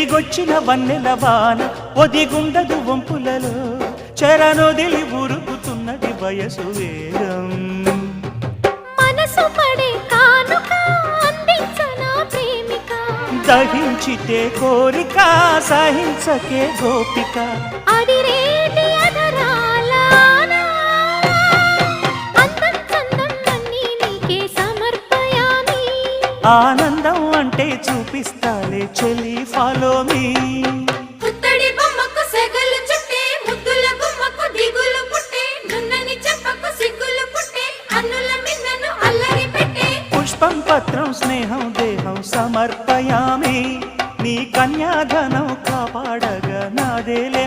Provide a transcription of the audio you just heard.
వెలిగొచ్చిన వన్నెల వాన ఒదిగుండదు వంపులలో చెరనొదిలి ఉరుకుతున్నది వయసు వేగం మనసు పడే కానుక అందించనా ప్రేమిక దహించితే కోరిక సహించకే గోపిక అడిరేటి అధరాల అందం చందం అన్నీ నీకే సమర్పయామి ఆనందం అంటే చూపిస్తాలే చెలి ఫాలో మీ పుత్తడి బొమ్మకు సెగలు చుట్టే ముద్దుల బొమ్మకు దిగులు పుట్టే నున్నని చెప్పకు సిగ్గులు పుట్టే అన్నుల మిన్నను అల్లరి పెట్టే పుష్పం పత్రం స్నేహం దేహం సమర్పయామి నీ కన్యాధనం కాపాడగా నాదేలే